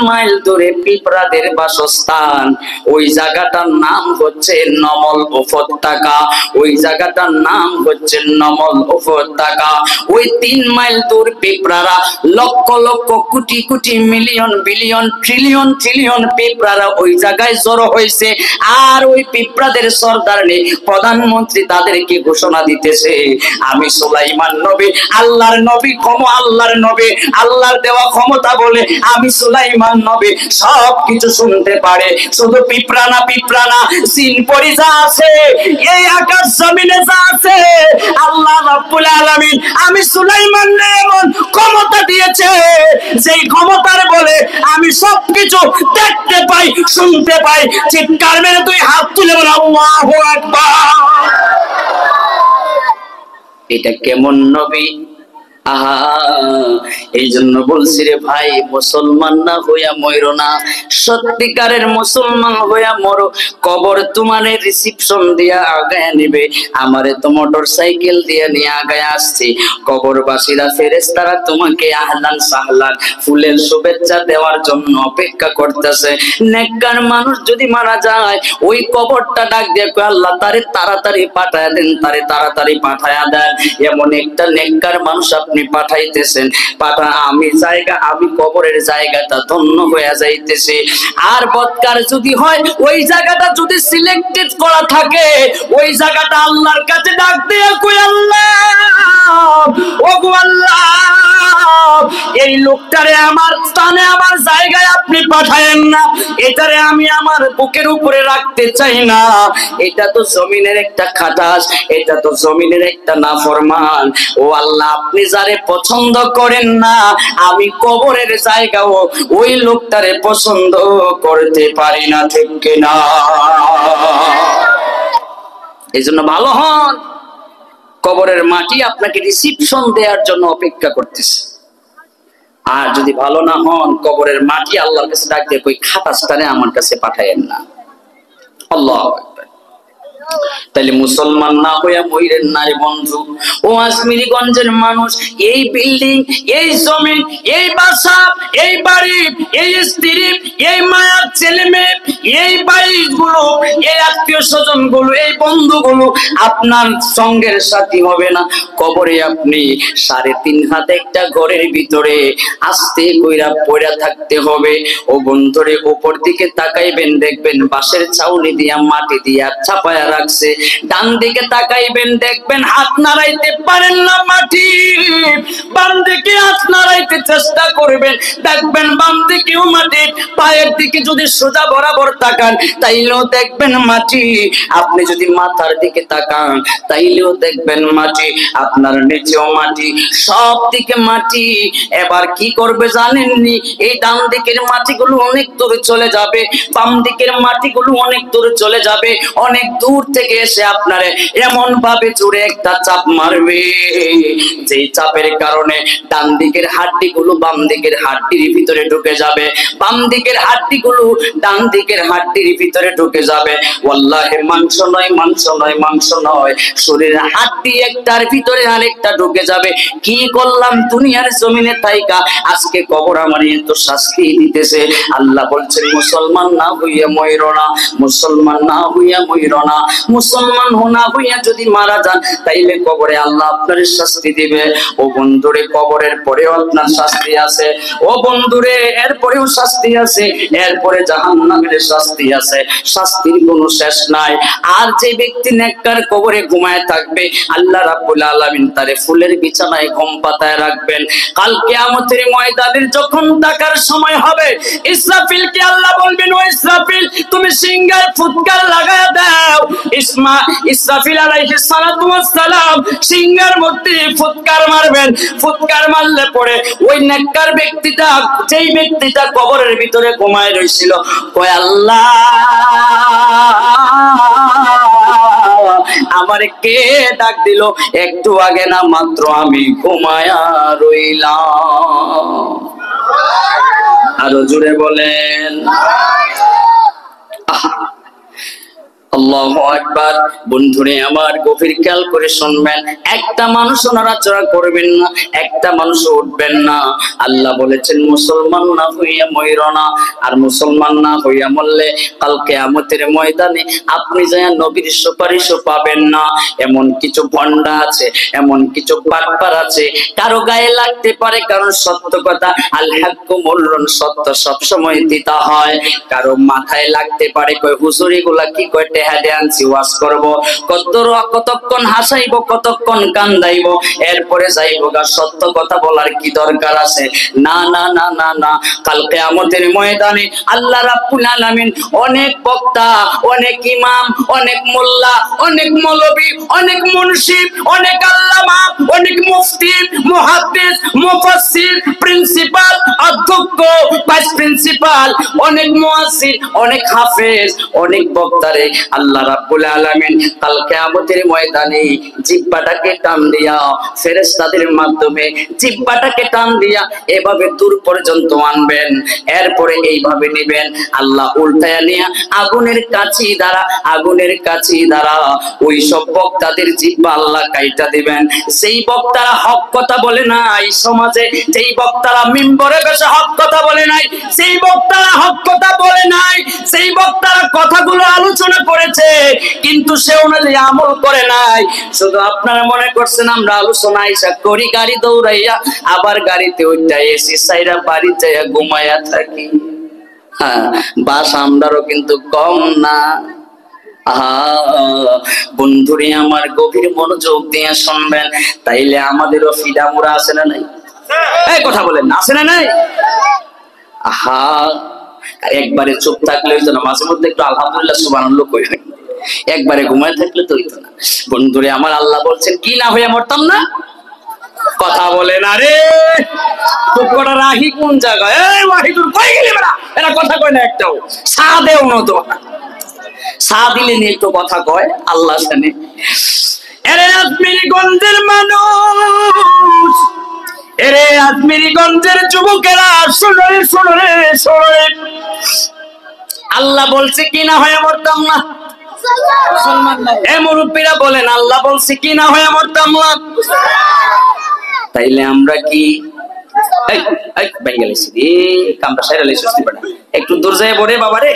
মাইল দূরে পিঁপড়াদের বাসস্থান। ওই জায়গাটার নাম হচ্ছে নমল উপত্যকা, ওই জায়গাটার নাম হচ্ছে নমল উপত্যকা। ওই 3 মাইল দূর পিঁপড়ারা lakh lakh crore crore million billion trillion trillion পিঁপড়ারা ওই জায়গায় জড়ো হয়েছে। আর ওই পিঁপড়াদের সর্দারনি প্রধানমন্ত্রী তাদেরকে ঘোষণা দিতেছে, আমি সুলাইমান নবী, আল্লাহর নবী, আল্লাহর নবী, আল্লাহর দেওয়া ক্ষমতা বলে আমি সুলাইমান নবী সবকিছু শুনতে পারে। শুধু পিঁপড়া না, জিন পরি যা আছে, এই আকাশ জমিনে যা আছে, আল্লাহ রাব্বুল আলামিন আমি সুলাইমানকে এমন ক্ষমতা দিয়েছে, যেই ক্ষমতার বলে আমি সবকিছু দেখতে পাই, শুনতে পাই। চিৎকার মেরে তুই হাত তুলে বল আল্লাহু আকবার। এটা কেমন নবী? আহা, এই জন্য বলছি রে ভাই, মুসলমান না হইয়া মরো না, সত্যিকারের মুসলমান হইয়া মরো। কবর তোমারে রিসিপশন দিয়া আগায় নিবে, আমারে তো মোটর সাইকেল দিয়ে নিয়ে আগায় আসছে। কবরবাসীরা ফেরেশতারা তোমাকে আহলান সাহলান ফুলের শুভেচ্ছা দেওয়ার জন্য অপেক্ষা করতেছে। নেককার মানুষ যদি মারা যায়, ওই কবরটা ডাক দিয়ে কয়, আল্লাহ তারে তাড়াতাড়ি পাঠায়া দেন, তারে তাড়াতাড়ি পাঠায়া দেন। এমন একটা নেককার মানুষ আপনি পাঠাইতেছেন, আমি কবরের জায়গাটা ধন্য হয়ে যাইতেছে। আর বদকার যদি হয়, ওই জায়গাটা যদি সিলেক্টেড করা থাকে, ওই জায়গাটা আল্লাহর কাছে ডাক দিয়ে কই, আল্লাহ ওগো আল্লাহ, এই লোকটারে আমার স্থানে আমার জায়গায় আপনি পাঠায়েন না, এটারে আমি আমার বুকের উপরে রাখতে চাই না। এটা তো জমিনের একটা খাটাস, এটা তো জমিনের একটা নাফরমান। ও আল্লাহ, আপনি যারে পছন্দ করেন না, আমি কবরের জায়গাও ওই লোকটারে পছন্দ করতে পারি না, ঠিক কিনা? এই জন্য ভালো হন, কবরের মাটি আপনাকে রিসিপশন দেওয়ার জন্য অপেক্ষা করতেছে। আর যদি ভালো না হন, কবরের মাটি আল্লাহর কাছে ডাক দিয়ে কই, খাটাসটারে আমার কাছে পাঠায়েন না। আল্লাহু আকবার। তাইলে মুসলমান না হইয়া মইরেন না রে বন্ধু। ও আজমিরিগঞ্জের মানুষ, এই বিল্ডিং, এই জমি, এই বাসা, এই বাড়ি, এই স্ত্রী, এই মায়ের ছেলে মেয়ে, এই বাড়িগুলো, এই আত্মীয় স্বজন গুলো, এই বন্ধুগুলো আপনার সঙ্গের সাথী হবে না। কবরে আপনি 3.5 হাত একটা ঘরের ভিতরে আস্তে কইরা পড়া থাকতে হবে। ও বন্ধুরে, উপর দিকে তাকাইবেন, দেখবেন বাঁশের ছাউনি দিয়া মাটি দিয়া চাপায়া রাখছে। ডান দিকে তাকাইবেন, দেখবেন হাত নাড়াইতে পারেন না মাটি, বাম দিকে হাত নাড়াইতে চেষ্টা করবেন, দেখবেন বাম দিকেও মাটি। পায়ের দিকে যদি সোজা বরাবর তাকান, তাইলেও দেখবেন মাটি। আপনি যদি মাথার দিকে তাকান, তাইলেও দেখবেন মাটি। আপনার নিচেও মাটি, সব দিকে মাটি। এবার কি করবে জানেননি? এই ডান দিকের মাটিগুলো অনেক দূরে চলে যাবে, বাম দিকের মাটিগুলো অনেক দূরে চলে যাবে। অনেক দূর থেকে এসে আপনারে এমন ভাবে জোরে একটা চাপ মারবে, যেই চাপের কারণে ডান দিকের হাড্ডিগুলো বাম দিকের হাড্ডির ভিতরে ঢুকে যাবে, বাম দিকের হাড্ডিগুলো ডান দিকের হাড্ডির ভিতরে ঢুকে যাবে। ওয়াল্লাহি মাংস নয়, মাংস নয়, মাংস নয়, শরীরের হাড্ডি একটার ভিতরে আরেকটা ঢুকে যাবে। কি করলাম দুনিয়ার জমিনে তাইকা, আজকে কবর আমার এত শাস্তি দিতেছে। আল্লাহ বলছেন, মুসলমান না হইয়া মইরো না, মুসলমান না হইয়া মইরো না। মুসলমান না হইয়া যদি মারা যান, তাইলে কবরে আল্লাহ আপনার শাস্তি দিবে। ও বন্ধুরে, কবরের পরেও আপনার শাস্তি আছে। ও বন্ধুরে, এরপরেও শাস্তি আছে, এরপরে জাহান্নামের শাস্তি আছে। শাস্তির কোনো শেষ নাই। আর যে ব্যক্তি নেককার কবরে ঘুমায় থাকবে, আল্লাহ রাব্বুল আলামিন তারে ফুলের বিছানায় ঘুম পাতায় রাখবেন। কাল কিয়ামতের ময়দানে যখন ডাকার সময় হবে, ইসরাফিলকে আল্লাহ বলবেন, ও ইসরাফিল, তুমি সিংহায় ফুৎকার লাগায়া দাও। ইসরাফিল আলাইহিস সালাতু ওয়াস সালাম সিংহার মধ্যে ফুৎকার মারবেন। ফুৎকার মারলে পরে ওই নেককার ব্যক্তিটা, যেই ব্যক্তিটা কবরের ভিতরে ঘুমায় রইছিল, কয়, আল্লাহ আমারে কে ডাক দিল? একটু আগে না মাত্র আমি ঘুমায়া রইলাম। আরো জোরে বলেন আল্লাহু আকবার। বন্ধুরে আমার, গভীর খেয়াল করে শুনবেন, একটা মানুষ নড়াচড়া করবেন না, একটা মানুষ উঠবেন না। আল্লাহ বলেছেন, মুসলমান না হইয়া মইরো না। আর মুসলমান না হইয়া মরলে কাল কিয়ামতের ময়দানে আপনি যায় নবীর সুপারিশও পাবেন না। এমন কিছু ভণ্ডা আছে, এমন কিছু বাটপার আছে, কারো গায়ে লাগতে পারে, কারণ সত্য কথা, আল হাক্কু মুররুন, সত্য সবসময় তিতা হয়। কারো মাথায় লাগতে পারে, কই হুজুর এগুলা কি কয়, আনছি ওয়াজ করব, কতক্ষণ হাসাইব, কতক্ষণ কান্দাইব, এরপরে যাইব গা। সত্য কথা বলার কি দরকার আছে? না না না না না। কাল কিয়ামতের ময়দানে আল্লাহ রাব্বুল আলামিন অনেক বক্তা, অনেক ইমাম, অনেক মোল্লা, অনেক মৌলবী, অনেক মুন্সি, অনেক আল্লামা, অনেক মুফতি, মুহাদ্দিস, মুফাসসির, প্রিন্সিপাল, অধ্যক্ষ, ভাইস প্রিন্সিপাল, অনেক মুয়াজ্জিন, অনেক হাফেজ, অনেক বক্তারে আল্লাহ আল্লাহ রাব্বুল আলামিন কাল কিয়ামতের ময়দানে জিহ্বাটাকে টান দিয়া ফেরেশতাদের মাধ্যমে জিহ্বাটাকে টান দিয়া এভাবে দূর পর্যন্ত আনবেন, এরপরে এইভাবে নেবেন, আল্লাহ উল্টায়া নিয়া আগুনের কাছি দ্বারা ওই সব বক্তাদের জিহ্বা আল্লাহ কাইটা দিবেন। সেই বক্তারা হক কথা বলে নাই সমাজে, যেই বক্তারা মিম্বরে বসে হক কথা বলে নাই, সেই বক্তারা হক কথা বলে নাই, সেই বক্তারা কথাগুলো আলোচনা করেছে কিন্তু সে অনুযায়ী আমল করে নাই। শুধু আপনারা মনে করছেন আমরা আলোচনা আইসা করি গাড়ি দৌড়াইয়া, আবার গাড়িতে ওইটা এসি সাইরা বাড়ি যাইয়া ঘুমাইয়া থাকি। হ্যাঁ, বাস আমরারও কিন্তু কম না। বন্ধুরে আমার গভীর মনোযোগ দিয়ে শুনবেন, তাইলে আমাদেরও ফিডামুরা আছে না নাই? এই কথা বলেন, আছে না নাই? একবারে চুপ থাকলে হইতো না, মাঝে মধ্যে একটু আলহামদুলিল্লাহ সুবহানাল্লাহ কই না, একবারে ঘুমায় থাকলে তো হইতো না। বন্ধুরে আমার আল্লাহ বলছেন কি না হয়ে মরতাম না? কথা বলে না রে, টুকরা রাহি কোন জায়গায়? এই ওয়াহিদুর কই গেলি বেটা? এরা কথা কয় না একটাও, সা দেও না তো, সা দিলে নিয়ে একটু কথা কয়, আল্লাহ জানে। এরে আজমিরগঞ্জের মানুষ, এরে আজমিরগঞ্জের যুবকেরা, শোনো রে শোনো রে শোনো রে, আল্লাহ বলছে কি না হয়ে মরতাম না? এ মুরব্বীরা বলেন আল্লাহ বলছে কি না হয়ে মরতাম না? তাইলে আমরা কি একটু দূর যায় বড়ে বাবারে,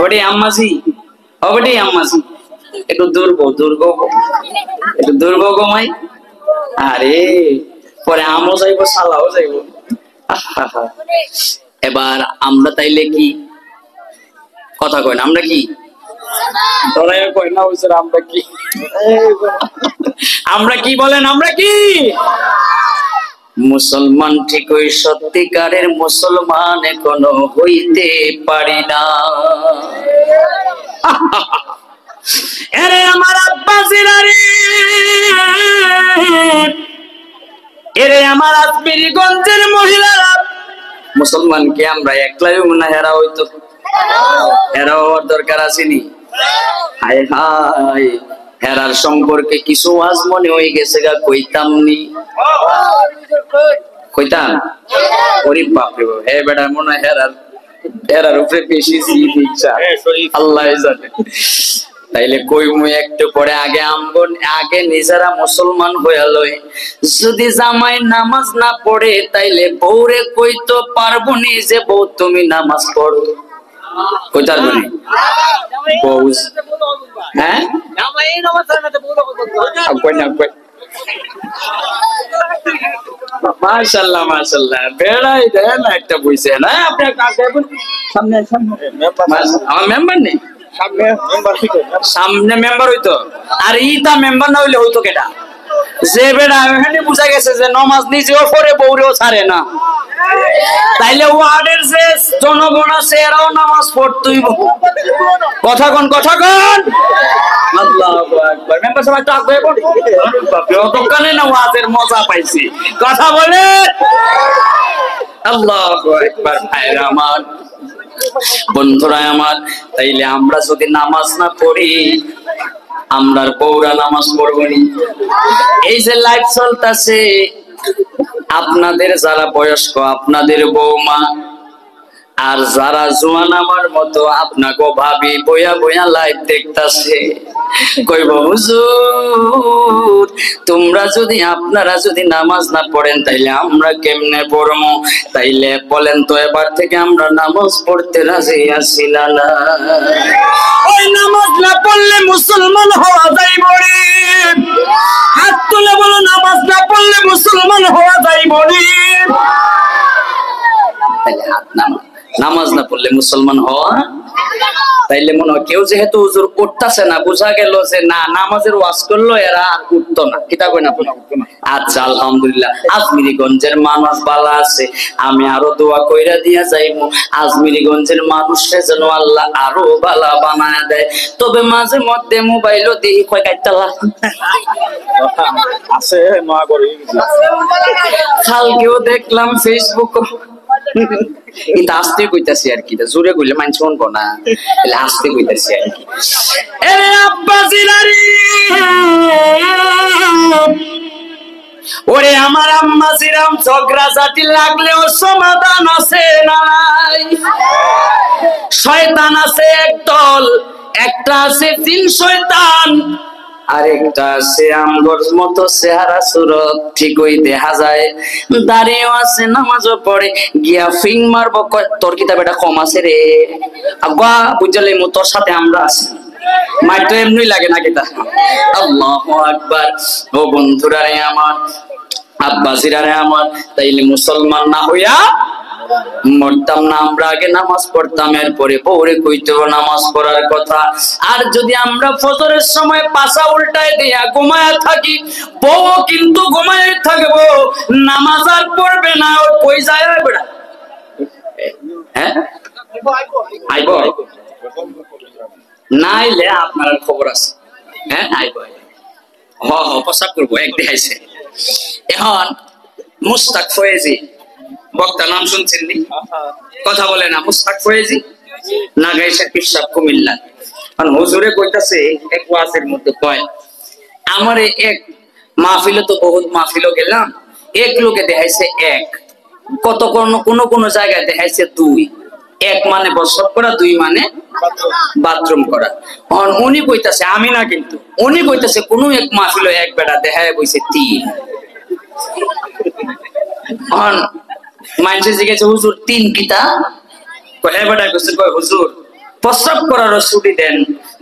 ওরে আম্মাজি, ওরে আম্মাজি, একটু দুর্গ গমাই। আরে পরে আমও যাইবো, সালাও যাইবো। এবার আমরা তাইলে কি কথা কয় না? আমরা কি কয় না? আমরা কি, আমরা কি বলেন? আমরা কি মুসলমান? ঠিক ওই সত্যিকারের মুসলমান এখনো হইতে পারি না। এরে আমার আব্বা জিলারি, এরে আমার আজমিরগঞ্জের মহিলারা, মুসলমানকে আমরা একলাই না হেরা হইতো, হেরা হওয়ার দরকার আসেনি? হায় হায়, হেরার সম্পর্কে কিছু আজ মনে হয়ে গেছে গা, কইতাম নি, কইতাম। ওরে বাপরে বাপ, হে বেটা মনে হয় হেরার উপরে বেশি ইচ্ছা, আল্লাহ জানে। তাইলে কই মুই একটু পরে আগে নিজেরা মুসলমান হইয়া লই। যদি জামাই নামাজ না পড়ে তাইলে বউরে কইতো পারবো নি যে বউ তুমি নামাজ পড়ো, কইতার বলি বউ। হ্যাঁ মাশাআল্লাহ মাশাআল্লাহ, বেড়াই দেন একটা বইছে না আপনার সামনে আমার মেম্বার নেই, সামনে মেম্বার হইতো, আর ইটা মেম্বার না হইলে হইতো কেটা? যে বেড়া এখানে বুঝা গেছে যে নমাজ নিজেও পড়ে বউরেও ছাড়ে না, তাইলে ওয়ার্ডের যে জনগণ আছে এরাও নামাজ পড়তই। কথা কোন আল্লাহু আকবার। মেম্বার সাহেব একটু আগে পড়ে দোকানে না ওয়াজের মজা পাইছি, কথা বলে আল্লাহু আকবার। ভাইরা আমার, বন্ধুরা আমার, তাইলে আমরা যদি নামাজ না পড়ি আমরার বউরা নামাজ পড়বো নি? এই যে লাইফ চলতেছে, আপনাদের যারা বয়স্ক আপনাদের বৌমা, আর যারা জোয়ান আমার মতো আপনাকে ভাবি বইয়া বইয়া লাইভ দেখতাছে, কইব হুজুর আপনারা যদি নামাজ না পড়েন তাইলে আমরা কেমনে পড়বো? তাইলে বলেন তো এবার থেকে আমরা নামাজ পড়তে রাজি আছি না? ওই নামাজ না পড়লে মুসলমান হওয়া যায় বড়ি, হাত তুলে বলো নামাজ না পড়লে মুসলমান হওয়া যায় বড়ি। নামাজ না পড়লে মুসলমান হওয়া, তাইলে মনে হয় কেউ যেহেতু হুজুর করতেছে না, বোঝা গেল যে না নামাজের ওয়াজ করলো এরা আর উঠতো না, কিতা কই না? আচ্ছা আলহামদুলিল্লাহ, আজমিরগঞ্জের মানুষ ভালো আছে, আমি আরো দোয়া কইরা দিয়া যাইবো আজমিরগঞ্জের মানুষে যেন আল্লাহ আরো ভালো বানায় দেয়। তবে মাঝে মধ্যে মোবাইলও দেখি কয় কাটতালা আছে, কালকেও দেখলাম ফেসবুক এটা আস্তে কইতাছি আর কি, জোরে কইলে মানুষ শুনবো না, তাহলে আস্তে কইতাছি আর কি। এরে আব্বা জিলারি, ওরে আমার আম্মা জিরাম, ঝগড়া জাতি লাগলেও সমাধান আছে না নাই? শয়তান আছে একদল, একটা আছে জিন শয়তান, আরেকটা আছে আমগর মতো চেহারা সুরত, ঠিকই দেখা যায়, দাঁড়িয়েও আছে, নামাজও পড়ে, গিয়া ফিং মারবো, তোর কিতাব এটা কম আছে রে আব্বা, বুঝলে তোর সাথে আমরা আছি, মার তো এমনি লাগে না কিতা। আল্লাহু আকবার। ও বন্ধুরা রে আমার, আব্বাসিরা রে আমার, তাইলে মুসলমান না হইয়া মরতাম না আমরা? আগে নামাজ পড়তাম, এরপরে পরে কইতো নামাজ পড়ার কথা। আর যদি আমরা ফজরের সময় পাছা উল্টায় দিয়া ঘুমায়া থাকি, বউ কিন্তু ঘুমায় থাকবো, নামাজ আর পড়বে না, ওর কই যায় বেড়া? হ্যাঁ আইব নাইলে আপনার খবর আছে। হ্যাঁ আইব, হ হ প্রসাব করবো, এক দেখাইছে। এখন মুস্তাক ফয়েজি বক্তা, নাম শুনছেন নি? কথা বলে না, মুস্তাক ফয়েজি, নাগাইশা পিসাব, কুমিল্লা। হুজুরে কইতাছে এক ওয়াজের মধ্যে, কয় আমারে এক মাহফিলে, তো বহুত মাহফিলও গেলাম, এক লোকে দেখাইছে এক, কত কোন কোন জায়গায় দেখাইছে দুই। এক মানে প্রস্রাব করা, দুই মানে বাথরুম করা। উনি কইতাছে, আমি না কিন্তু, উনি কইতাছে কোন এক মাহফিলে এক বেটা দেখায় বইছে তিন। মানুষের জিজ্ঞাসা, হুজুর তিন কিতা? হ্যাঁ বেটা কইছে, কয় হুজুর প্রস্রাব করারও ছুটি দেন,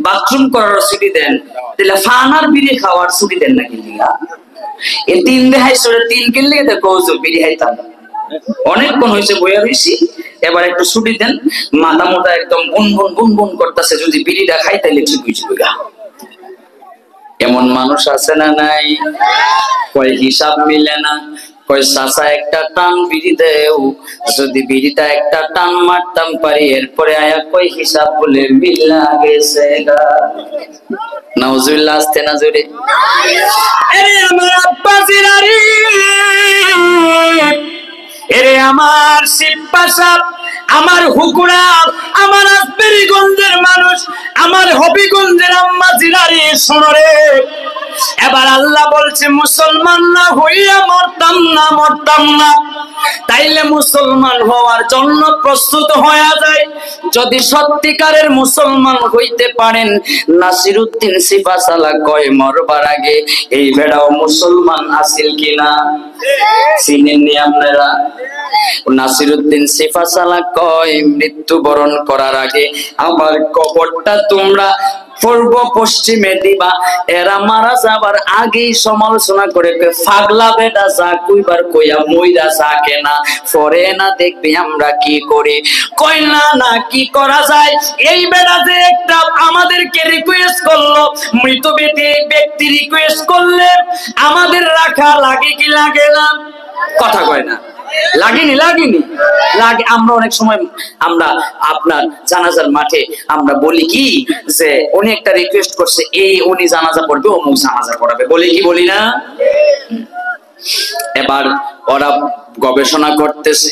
বাথরুম করারও ছুটি দেন, তাহলে ফানার বিড়ি খাওয়ার ছুটি দেন নাকি? এই তিন দেখাই সরে, তিন কিনলে দেখো হুজুর বিড়ি খাইতাম, অনেকক্ষণ হয়েছে বইয়া রয়েছি, এবার একটু ছুটি দেন, মাথা মোটা একদম বুন বুন বুন বুন করতেছে, যদি বিড়িটা খাই তাহলে ঠিক হয়েছে। এমন মানুষ আছে না নাই? কয় হিসাব মিলে না, কয় চাচা একটা টান বিড়ি দেও, যদি বিড়িটা একটা টান মারতাম পারি, এরপরে আয়া কয় হিসাব বলে মিলা গেছে গা। নাউজুবিল্লাহ, আসতে না জোরে। আরে আমার আব্বা জিলারি, এরে আমার শিবপাশা, আমার হুকুরা, আমার আসবেরিগঞ্জের মানুষ, আমার হবিগঞ্জের আম্মা জিলারি, শোনো রে, এবার আল্লাহ বলছে মুসলমান না হইয়া মরতাম না, মরতাম না, তাইলে মুসলমান হওয়ার জন্য প্রস্তুত হয়ে যায়। যদি সত্যিকারের মুসলমান হইতে পারেন, নাসিরউদ্দিন সিপাশালা কয় মরবার আগে এই বেড়াও মুসলমান আসিল কিনা? চিনেননি আপনারা? নাসিরউদ্দিন সিপাশালা কয় মৃত্যুবরণ করার আগে আমার কবরটা তোমরা পূর্ব পশ্চিমে দিবা। এরা মারা যাবার আগেই সমালোচনা করে, ফাগলা বেটা যা কইবার কইয়া মইরা যাকে না, পরে না দেখবি আমরা কি করি। কই না না, কি করা যায়? এই বেটা যে একটা আমাদেরকে রিকোয়েস্ট করলো, মৃত ব্যক্তি রিকোয়েস্ট করলে আমাদের রাখা লাগে কি লাগে না? কথা কয় না, লাগেনি লাগেনি লাগে। আমরা অনেক সময় আমরা আপনার জানাজার মাঠে আমরা বলি কি যে উনি একটা রিকোয়েস্ট করছে, এই উনি জানাজা পড়বে, অমুক জানাজা পড়াবে, বলি কি বলি না? এবার ওরা গবেষণা করতেছে,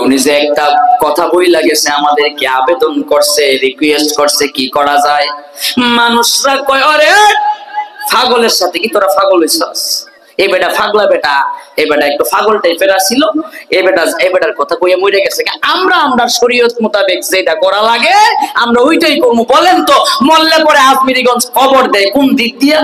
উনি যে একটা কথা বই লাগেছে, আমাদেরকে আবেদন করছে, রিকোয়েস্ট করছে, কি করা যায়? মানুষরা কয় আরে পাগলের সাথে কি তোরা পাগল হইছস? এই বেটা ফাগলা বেটা, এই বেটা একটু পাগল টাইপের ছিল, এই বেটার কথা কইয়া মরে গেছে। আমরা শরীয়ত মোতাবেক যেটা করা লাগে আমরা ওইটাই করবো। বলেন তো, মরলে পরে আজমিরিগঞ্জ খবর দেয় কোন দিক দিয়া?